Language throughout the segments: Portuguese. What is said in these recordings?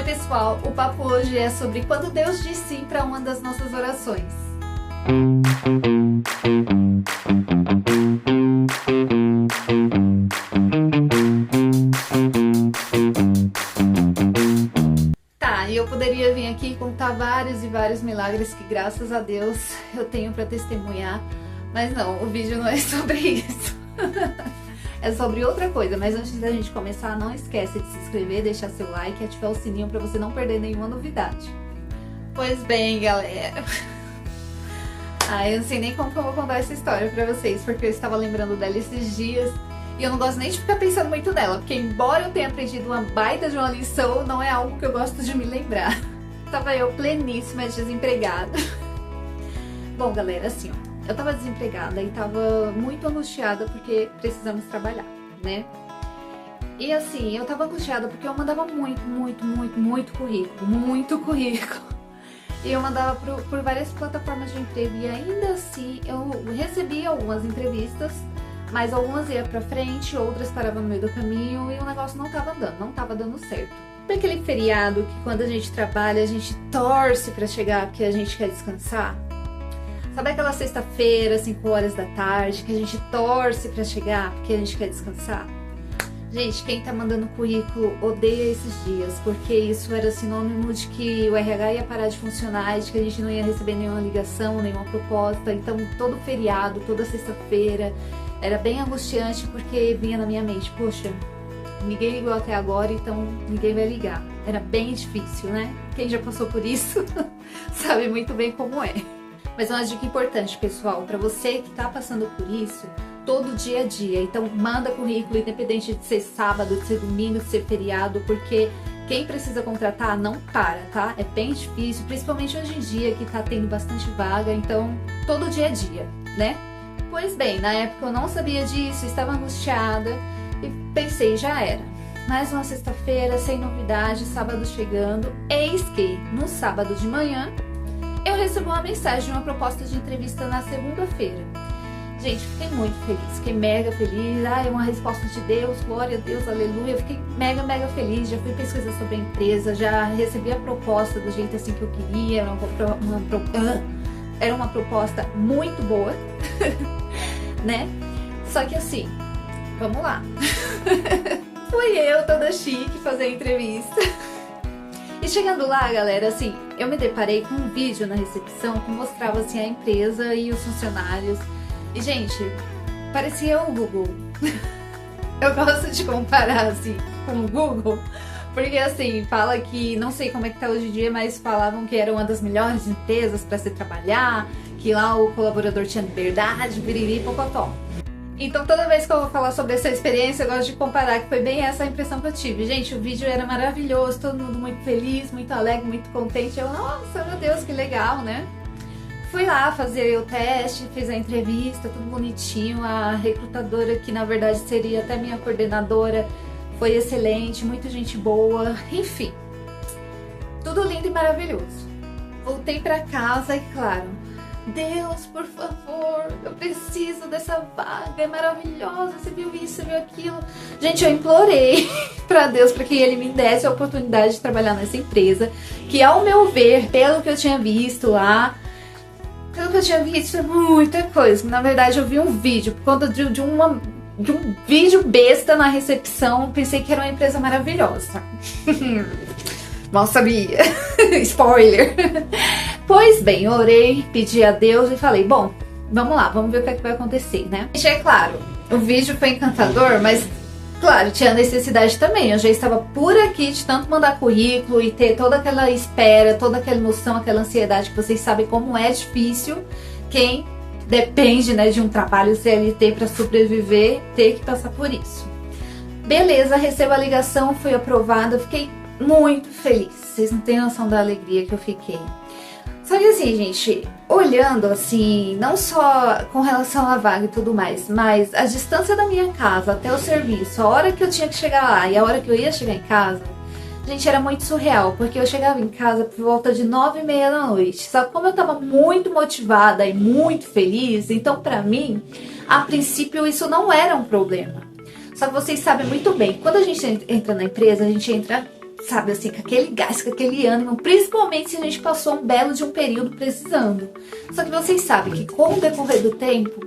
pessoal, o papo hoje é sobre quando Deus diz sim para uma das nossas orações. Tá, e eu poderia vir aqui contar vários e vários milagres que graças a Deus eu tenho para testemunhar, mas não, o vídeo não é sobre isso. É sobre outra coisa, mas antes da gente começar, não esquece de se inscrever, deixar seu like e ativar o sininho para você não perder nenhuma novidade. Pois bem, galera. Eu não sei nem como que eu vou contar essa história pra vocês, porque eu estava lembrando dela esses dias e eu não gosto nem de ficar pensando muito nela, porque embora eu tenha aprendido uma baita de uma lição, não é algo que eu gosto de me lembrar. Tava eu pleníssima, desempregada. Bom, galera, assim, ó. Eu tava desempregada e tava muito angustiada porque precisamos trabalhar, né? E assim, eu tava angustiada porque eu mandava muito currículo. E eu mandava por várias plataformas de emprego e ainda assim eu recebia algumas entrevistas, mas algumas iam pra frente, outras paravam no meio do caminho e o negócio não tava dando certo. Sabe aquele feriado que quando a gente trabalha, a gente torce pra chegar porque a gente quer descansar? Sabe aquela sexta-feira, 5 horas da tarde, que a gente torce pra chegar porque a gente quer descansar? Gente, quem tá mandando currículo odeia esses dias, porque isso era sinônimo de que o RH ia parar de funcionar, de que a gente não ia receber nenhuma ligação, nenhuma proposta. Então, todo feriado, toda sexta-feira, era bem angustiante porque vinha na minha mente, poxa, ninguém ligou até agora, então ninguém vai ligar. Era bem difícil, né? Quem já passou por isso sabe muito bem como é. Mas uma dica importante, pessoal, para você que tá passando por isso, todo dia a dia. Então, manda currículo, independente de ser sábado, de ser domingo, de ser feriado, porque quem precisa contratar não para, tá? É bem difícil, principalmente hoje em dia que tá tendo bastante vaga, então, todo dia a dia, né? Pois bem, na época eu não sabia disso, estava angustiada e pensei, já era. Mais uma sexta-feira, sem novidade, sábado chegando, eis que, no sábado de manhã, eu recebi uma mensagem de uma proposta de entrevista na segunda-feira. Gente, fiquei muito feliz, fiquei mega feliz. É uma resposta de Deus, glória a Deus, aleluia. Eu fiquei mega feliz, já fui pesquisar sobre a empresa, já recebi a proposta do jeito assim que eu queria. Era uma proposta muito boa, né? Só que assim, vamos lá. Fui eu, toda chique, fazer a entrevista. E chegando lá, galera, assim, eu me deparei com um vídeo na recepção que mostrava, assim, a empresa e os funcionários. E, gente, parecia o Google. Eu gosto de comparar, assim, com o Google, porque, assim, fala que, não sei como é que tá hoje em dia, mas falavam que era uma das melhores empresas para se trabalhar, que lá o colaborador tinha liberdade, biriri, popotó. Então toda vez que eu vou falar sobre essa experiência, eu gosto de comparar, que foi bem essa a impressão que eu tive. Gente, o vídeo era maravilhoso, todo mundo muito feliz, muito alegre, muito contente. Eu, nossa, meu Deus, que legal, né? Fui lá fazer o teste, fiz a entrevista, tudo bonitinho. A recrutadora, que na verdade seria até minha coordenadora, foi excelente, muita gente boa, enfim. Tudo lindo e maravilhoso. Voltei pra casa e, claro, Deus, por favor, eu preciso dessa vaga, é maravilhosa, você viu isso, você viu aquilo. Gente, eu implorei pra Deus para que Ele me desse a oportunidade de trabalhar nessa empresa, que ao meu ver, pelo que eu tinha visto lá, é muita coisa. Na verdade, eu vi um vídeo, por conta de um vídeo besta na recepção, pensei que era uma empresa maravilhosa. Mal sabia. Spoiler. Pois bem, eu orei, pedi a Deus e falei, bom, vamos lá, vamos ver o que é que vai acontecer, né? E é claro, o vídeo foi encantador, mas, claro, tinha necessidade também. Eu já estava por aqui de tanto mandar currículo e ter toda aquela espera, toda aquela emoção, aquela ansiedade que vocês sabem como é difícil quem depende, né, de um trabalho CLT para sobreviver, ter que passar por isso. Beleza, recebo a ligação, fui aprovada, fiquei muito feliz. Vocês não têm noção da alegria que eu fiquei. Só que assim, gente, olhando assim, não só com relação à vaga e tudo mais, mas a distância da minha casa até o serviço, a hora que eu tinha que chegar lá e a hora que eu ia chegar em casa, gente, era muito surreal, porque eu chegava em casa por volta de 9h30 da noite. Só que como eu tava muito motivada e muito feliz, então pra mim, a princípio isso não era um problema. Só que vocês sabem muito bem, quando a gente entra na empresa, a gente entra sabe, assim, com aquele gás, com aquele ânimo, principalmente se a gente passou um belo de um período precisando. Só que vocês sabem que com o decorrer do tempo,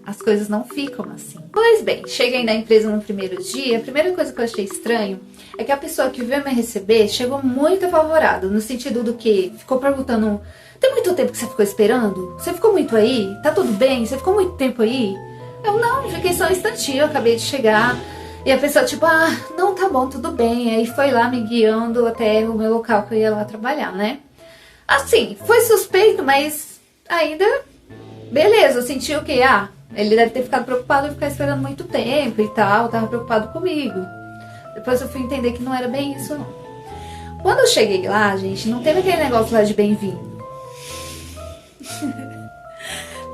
as coisas não ficam assim. Pois bem, cheguei na empresa no primeiro dia, a primeira coisa que eu achei estranho é que a pessoa que veio me receber chegou muito apavorada, no sentido do que ficou perguntando: tem muito tempo que você ficou esperando? Você ficou muito aí? Tá tudo bem? Você ficou muito tempo aí? Eu não, fiquei só um instantinho, eu acabei de chegar. E a pessoa tipo, não, tá bom, tudo bem. Aí foi lá me guiando até o meu local que eu ia lá trabalhar, né? Assim, foi suspeito, mas ainda, beleza, eu senti o quê? Ele deve ter ficado preocupado em ficar esperando muito tempo e tal, tava preocupado comigo. Depois eu fui entender que não era bem isso, não. Quando eu cheguei lá, gente, não teve aquele negócio lá de bem-vindo.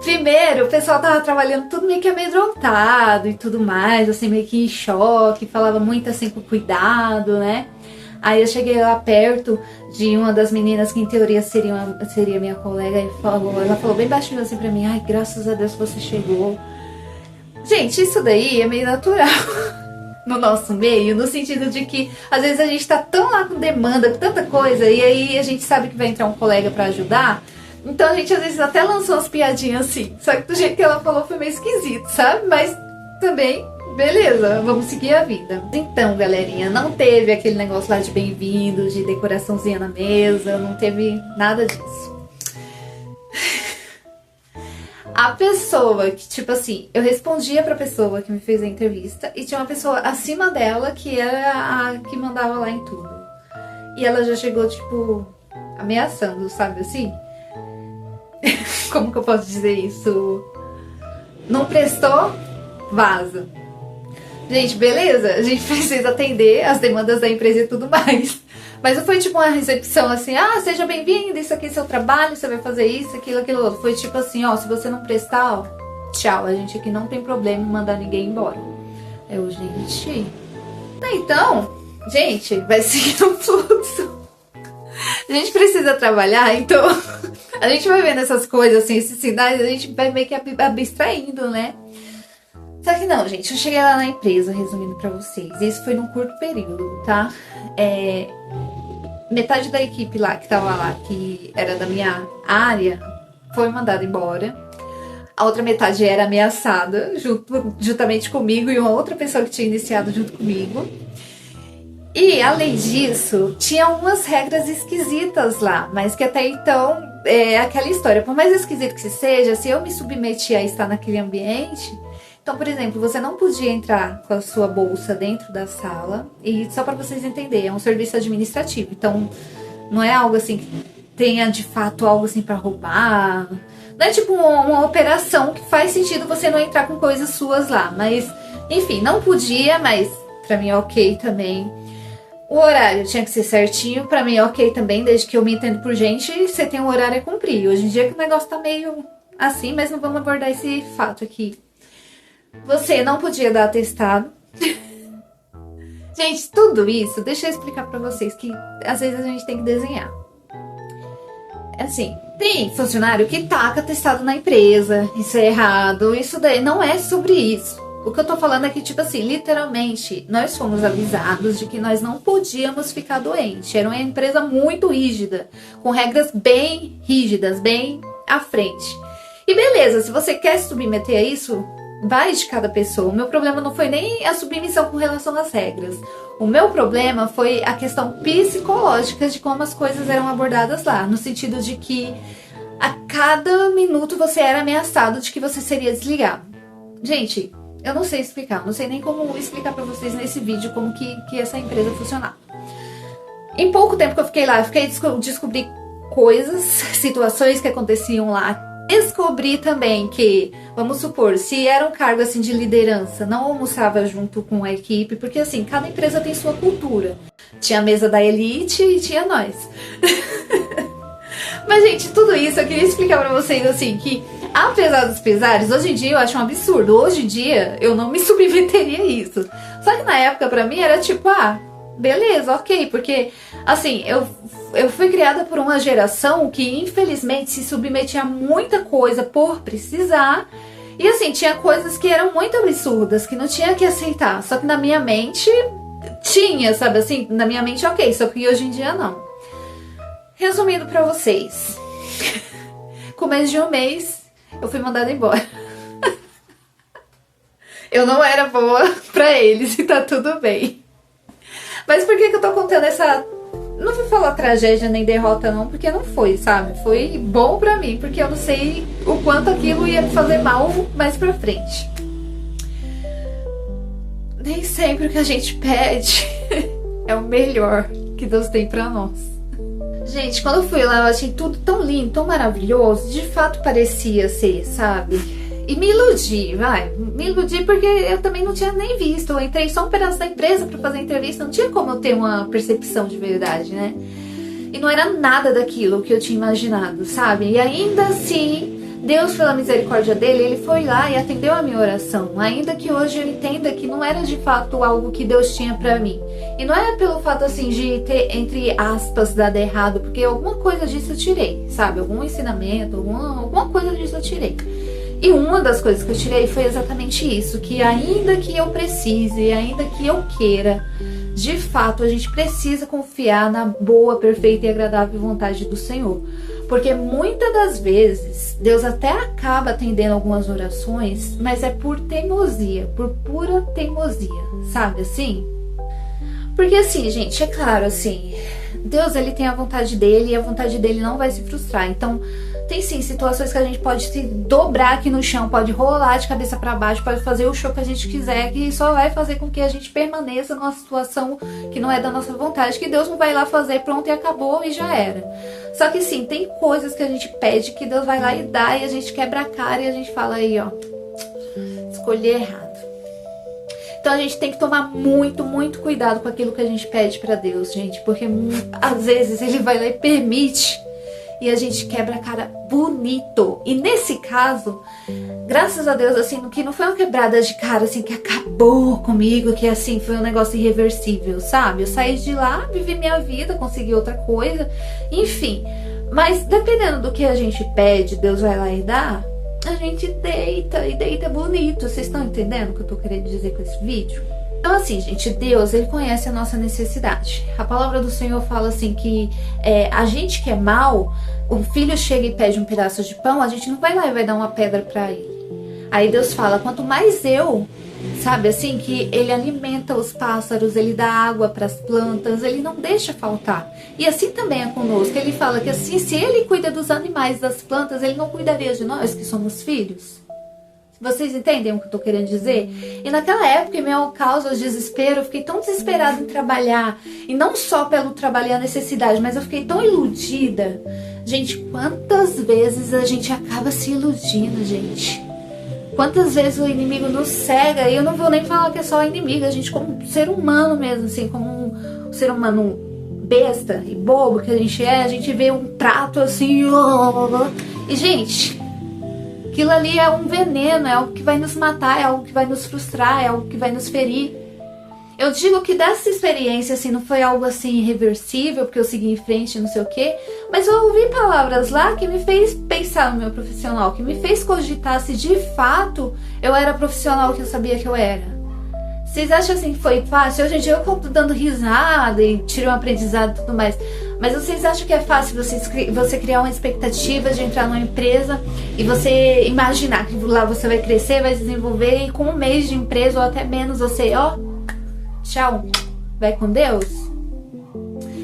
Primeiro, o pessoal tava trabalhando tudo meio que amedrontado e tudo mais, assim, meio que em choque, falava muito assim com cuidado, né? Aí eu cheguei lá perto de uma das meninas que em teoria seria minha colega e ela falou bem baixinho assim pra mim: ai, graças a Deus você chegou. Gente, isso daí é meio natural no nosso meio, no sentido de que às vezes a gente tá tão lá com demanda, com tanta coisa, e aí a gente sabe que vai entrar um colega pra ajudar. Então a gente às vezes até lançou umas piadinhas assim, só que do jeito que ela falou foi meio esquisito, sabe? Mas também, beleza, vamos seguir a vida. Então, galerinha, não teve aquele negócio lá de bem-vindo, de decoraçãozinha na mesa, não teve nada disso. A pessoa que, tipo assim, eu respondia pra pessoa que me fez a entrevista e tinha uma pessoa acima dela que era a que mandava lá em tudo. E ela já chegou, tipo, ameaçando, sabe assim? Como que eu posso dizer isso? Não prestou? Vaza. Gente, beleza, a gente precisa atender as demandas da empresa e tudo mais. Mas não foi tipo uma recepção assim: seja bem-vindo, isso aqui é seu trabalho, você vai fazer isso, aquilo outro. Foi tipo assim: se você não prestar, tchau, a gente aqui não tem problema em mandar ninguém embora. Gente... Então, gente, vai seguir um fluxo. A gente precisa trabalhar, então a gente vai vendo essas coisas, assim, esses sinais, a gente vai meio que abstraindo, né? Só que não, gente, eu cheguei lá na empresa, resumindo pra vocês, isso foi num curto período, tá? Metade da equipe lá, que tava lá, que era da minha área, foi mandada embora. A outra metade era ameaçada, juntamente comigo e uma outra pessoa que tinha iniciado junto comigo. E, além disso, tinha umas regras esquisitas lá, mas que até então é aquela história. Por mais esquisito que seja, se eu me submeti a estar naquele ambiente... Então, por exemplo, você não podia entrar com a sua bolsa dentro da sala. E só para vocês entenderem, é um serviço administrativo. Então, não é algo assim que tenha de fato algo assim para roubar. Não é tipo uma operação que faz sentido você não entrar com coisas suas lá. Mas, enfim, não podia, mas para mim é ok também. O horário tinha que ser certinho, pra mim é ok também, desde que eu me entendo por gente, você tem um horário a cumprir. Hoje em dia que o negócio tá meio assim, mas não vamos abordar esse fato aqui. Você não podia dar atestado. Gente, tudo isso, deixa eu explicar pra vocês que às vezes a gente tem que desenhar. Assim, tem funcionário que taca atestado na empresa, isso é errado, isso daí não é sobre isso. O que eu tô falando é que, tipo assim, literalmente, nós fomos avisados de que nós não podíamos ficar doentes. Era uma empresa muito rígida, com regras bem rígidas, bem à frente. E beleza, se você quer se submeter a isso, vai de cada pessoa. O meu problema não foi nem a submissão com relação às regras. O meu problema foi a questão psicológica de como as coisas eram abordadas lá. No sentido de que a cada minuto você era ameaçado de que você seria desligado. Gente... Eu não sei explicar, não sei nem como explicar pra vocês nesse vídeo como que essa empresa funcionava. Em pouco tempo que eu fiquei lá, eu descobri coisas, situações que aconteciam lá. Descobri também que, vamos supor, se era um cargo assim de liderança, não almoçava junto com a equipe, porque assim, cada empresa tem sua cultura. Tinha a mesa da elite e tinha nós. Mas, gente, tudo isso eu queria explicar pra vocês, assim, que apesar dos pesares, hoje em dia eu acho um absurdo. Hoje em dia eu não me submeteria a isso. Só que na época pra mim era tipo, beleza, ok. Porque, assim, eu fui criada por uma geração que infelizmente se submetia a muita coisa por precisar. E assim, tinha coisas que eram muito absurdas, que não tinha que aceitar. Só que na minha mente Tinha, sabe assim, na minha mente, ok, só que hoje em dia não. Resumindo pra vocês, com mais de um mês, eu fui mandada embora. Eu não era boa pra eles e tá tudo bem. Mas por que eu tô contando essa... Não vou falar tragédia nem derrota não, porque não foi, sabe? Foi bom pra mim, porque eu não sei o quanto aquilo ia me fazer mal mais pra frente. Nem sempre o que a gente pede é o melhor que Deus tem pra nós. Gente, quando eu fui lá, eu achei tudo tão lindo, tão maravilhoso. De fato parecia ser, sabe? E me iludi, me iludi porque eu também não tinha nem visto. Eu entrei só um pedaço da empresa pra fazer a entrevista, não tinha como eu ter uma percepção de verdade, né? E não era nada daquilo que eu tinha imaginado, sabe? E ainda assim, Deus, pela misericórdia dele, ele foi lá e atendeu a minha oração. Ainda que hoje eu entenda que não era de fato algo que Deus tinha pra mim. E não é pelo fato assim de ter, entre aspas, dado errado, porque alguma coisa disso eu tirei, sabe? Algum ensinamento, alguma coisa disso eu tirei. E uma das coisas que eu tirei foi exatamente isso, que ainda que eu precise, ainda que eu queira, de fato a gente precisa confiar na boa, perfeita e agradável vontade do Senhor. Porque muitas das vezes Deus até acaba atendendo algumas orações, mas é por teimosia, por pura teimosia, sabe assim? Porque assim, gente, é claro, assim, Deus ele tem a vontade dele e a vontade dele não vai se frustrar. Então, tem sim situações que a gente pode se dobrar aqui no chão, pode rolar de cabeça para baixo, pode fazer o show que a gente quiser, que só vai fazer com que a gente permaneça numa situação que não é da nossa vontade, que Deus não vai lá fazer, pronto, e acabou e já era. Só que sim, tem coisas que a gente pede que Deus vai lá e dá, e a gente quebra a cara e a gente fala aí, ó, escolhi errado. Então a gente tem que tomar muito, muito cuidado com aquilo que a gente pede para Deus, gente, porque às vezes Ele vai lá e permite e a gente quebra a cara bonito. E nesse caso, graças a Deus, assim, que não foi uma quebrada de cara, assim, que acabou comigo, que, assim, foi um negócio irreversível, sabe? Eu saí de lá, vivi minha vida, consegui outra coisa, enfim. Mas, dependendo do que a gente pede, Deus vai lá e dá, a gente deita, e deita bonito. Vocês estão entendendo o que eu tô querendo dizer com esse vídeo? Então assim, gente, Deus, Ele conhece a nossa necessidade. A palavra do Senhor fala assim que a gente que é mal, o filho chega e pede um pedaço de pão, a gente não vai lá e vai dar uma pedra pra ele. Aí Deus fala, quanto mais eu, sabe assim, que Ele alimenta os pássaros, Ele dá água para as plantas, Ele não deixa faltar. E assim também é conosco. Ele fala que assim, se Ele cuida dos animais, das plantas, Ele não cuidaria de nós que somos filhos? Vocês entendem o que eu tô querendo dizer? E naquela época, em meu causa, o desespero, eu fiquei tão desesperada em trabalhar. E não só pelo trabalho e a necessidade, mas eu fiquei tão iludida. Gente, quantas vezes a gente acaba se iludindo, gente? Quantas vezes o inimigo nos cega? E eu não vou nem falar que é só o inimigo, a gente como ser humano mesmo, assim, como um ser humano besta e bobo que a gente vê um prato assim, e gente... Aquilo ali é um veneno, é algo que vai nos matar, é algo que vai nos frustrar, é algo que vai nos ferir. Eu digo que dessa experiência, assim, não foi algo assim irreversível, porque eu segui em frente, não sei o quê, mas eu ouvi palavras lá que me fez pensar no meu profissional, que me fez cogitar se de fato eu era profissional que eu sabia que eu era. Vocês acham assim que foi fácil? Hoje em dia eu tô dando risada e tirei um aprendizado e tudo mais. Mas vocês acham que é fácil você criar uma expectativa de entrar numa empresa e você imaginar que lá você vai crescer, vai desenvolver e com um mês de empresa ou até menos você, ó, tchau, vai com Deus?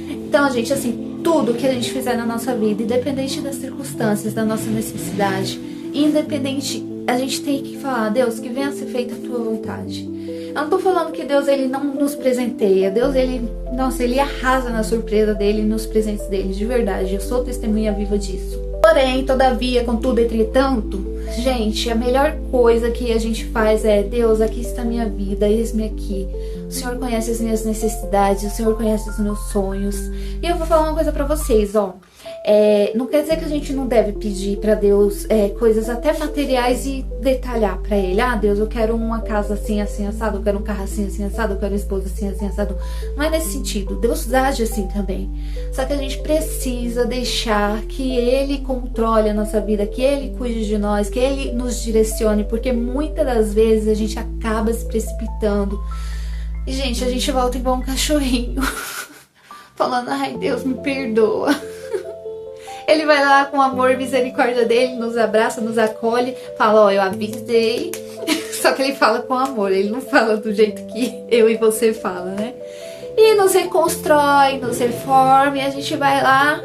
Então, gente, assim, tudo que a gente fizer na nossa vida, independente das circunstâncias, da nossa necessidade, independente, a gente tem que falar, Deus, que venha a ser feita a tua vontade. Eu não tô falando que Deus, ele não nos presenteia. Deus, ele, nossa, ele arrasa na surpresa dele e nos presentes dele, de verdade. Eu sou testemunha viva disso. Porém, todavia, contudo, entretanto, gente, a melhor coisa que a gente faz é, Deus, aqui está a minha vida, eis-me aqui. O Senhor conhece as minhas necessidades, o Senhor conhece os meus sonhos. E eu vou falar uma coisa pra vocês, ó. Não quer dizer que a gente não deve pedir pra Deus coisas até materiais e detalhar pra Ele. Ah, Deus, eu quero uma casa assim, assim, assado, eu quero um carro assim, assim, assado, eu quero uma esposa assim, assim, assado. Não é nesse sentido. Deus age assim também. Só que a gente precisa deixar que Ele controle a nossa vida, que Ele cuide de nós, que Ele nos direcione, porque muitas das vezes a gente acaba se precipitando E, gente, a gente volta igual um cachorrinho. Falando, ai, Deus, me perdoa. Ele vai lá com amor e misericórdia dele, nos abraça, nos acolhe, fala, ó, eu avisei. Só que ele fala com amor, ele não fala do jeito que eu e você fala, né? E nos reconstrói, nos reforma e a gente vai lá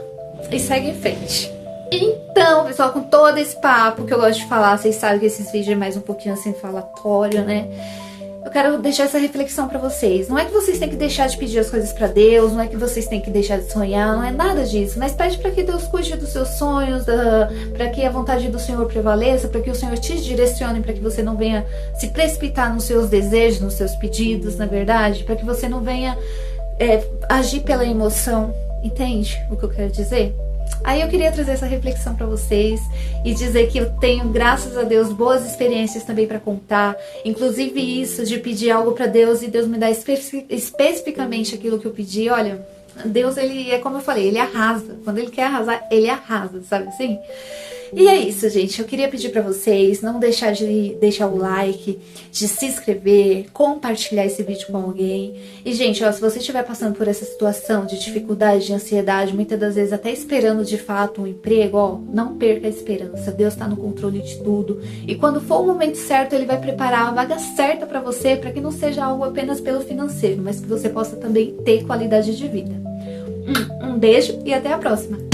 e segue em frente. Então, pessoal, com todo esse papo que eu gosto de falar, vocês sabem que esses vídeos é mais um pouquinho assim falatório, né? Eu quero deixar essa reflexão pra vocês. Não é que vocês têm que deixar de pedir as coisas pra Deus, não é que vocês têm que deixar de sonhar, não é nada disso. Mas pede pra que Deus cuide dos seus sonhos, pra que a vontade do Senhor prevaleça, pra que o Senhor te direcione, pra que você não venha se precipitar nos seus desejos, nos seus pedidos, na verdade, pra que você não venha agir pela emoção. Entende o que eu quero dizer? Aí eu queria trazer essa reflexão para vocês e dizer que eu tenho, graças a Deus, boas experiências também para contar. Inclusive isso de pedir algo para Deus e Deus me dá especificamente aquilo que eu pedi. Olha, Deus, ele é como eu falei, ele arrasa. Quando ele quer arrasar, ele arrasa, sabe assim? E é isso, gente. Eu queria pedir pra vocês não deixar de deixar o like, de se inscrever, compartilhar esse vídeo com alguém. E, gente, ó, se você estiver passando por essa situação de dificuldade, de ansiedade, muitas das vezes até esperando de fato um emprego, ó, não perca a esperança. Deus tá no controle de tudo. E quando for o momento certo, Ele vai preparar a vaga certa pra você, pra que não seja algo apenas pelo financeiro, mas que você possa também ter qualidade de vida. Um beijo e até a próxima!